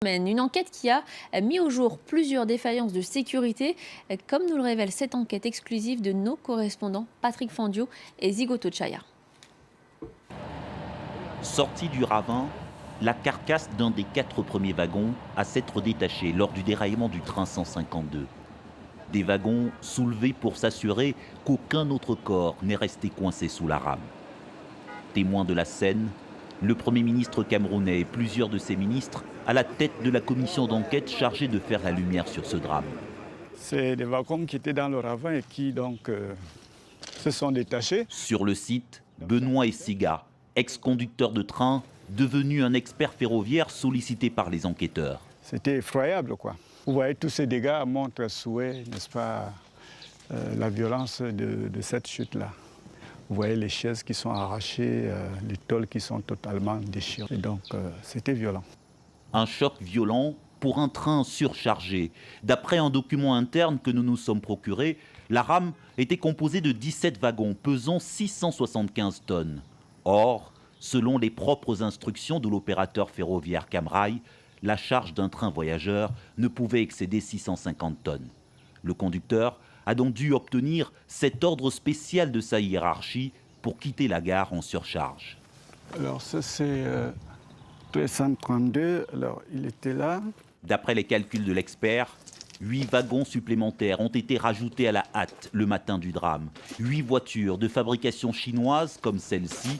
Une enquête qui a mis au jour plusieurs défaillances de sécurité, comme nous le révèle cette enquête exclusive de nos correspondants Patrick Fandio et Zigoto Chaya. Sortie du ravin, la carcasse d'un des 4 premiers wagons a s'être détachée lors du déraillement du train 152. Des wagons soulevés pour s'assurer qu'aucun autre corps n'est resté coincé sous la rame. Témoin de la scène, le Premier ministre camerounais et plusieurs de ses ministres à la tête de la commission d'enquête chargée de faire la lumière sur ce drame. C'est des wagons qui étaient dans le ravin et qui donc se sont détachés. Sur le site, Benoît Essiga, ex-conducteur de train, devenu un expert ferroviaire sollicité par les enquêteurs. C'était effroyable, quoi. Vous voyez, tous ces dégâts montrent n'est-ce pas, la violence de cette chute-là. Vous voyez les chaises qui sont arrachées, les tôles qui sont totalement déchirées. Et donc, c'était violent. Un choc violent pour un train surchargé. D'après un document interne que nous nous sommes procuré, la rame était composée de 17 wagons pesant 675 tonnes. Or, selon les propres instructions de l'opérateur ferroviaire Camrail, la charge d'un train voyageur ne pouvait excéder 650 tonnes. Le conducteur a donc dû obtenir cet ordre spécial de sa hiérarchie pour quitter la gare en surcharge. Alors ça c'est 332, alors il était là. D'après les calculs de l'expert, 8 wagons supplémentaires ont été rajoutés à la hâte le matin du drame. 8 voitures de fabrication chinoise comme celle-ci,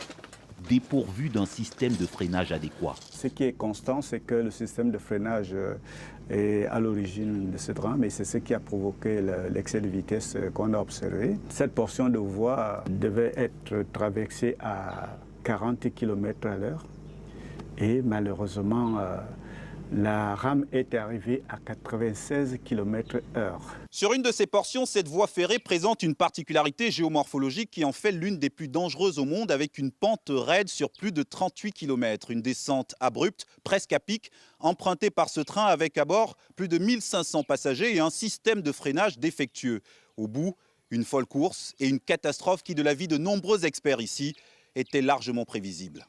dépourvues d'un système de freinage adéquat. Ce qui est constant, c'est que le système de freinage est à l'origine de ce drame et c'est ce qui a provoqué l'excès de vitesse qu'on a observé. Cette portion de voie devait être traversée à 40 km/h et malheureusement, la rame est arrivée à 96 km/h. Sur une de ces portions, cette voie ferrée présente une particularité géomorphologique qui en fait l'une des plus dangereuses au monde, avec une pente raide sur plus de 38 km. Une descente abrupte, presque à pic, empruntée par ce train avec à bord plus de 1500 passagers et un système de freinage défectueux. Au bout, une folle course et une catastrophe qui, de l'avis de nombreux experts ici, était largement prévisible.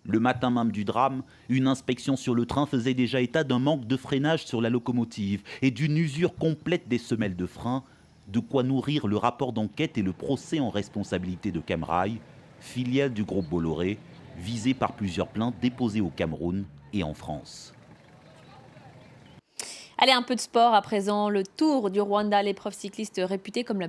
Le matin même du drame, une inspection sur le train faisait déjà état d'un manque de freinage sur la locomotive et d'une usure complète des semelles de frein, de quoi nourrir le rapport d'enquête et le procès en responsabilité de Camrail, filiale du groupe Bolloré, visé par plusieurs plaintes déposées au Cameroun et en France. Allez, un peu de sport à présent. Le Tour du Rwanda, l'épreuve cycliste réputée comme la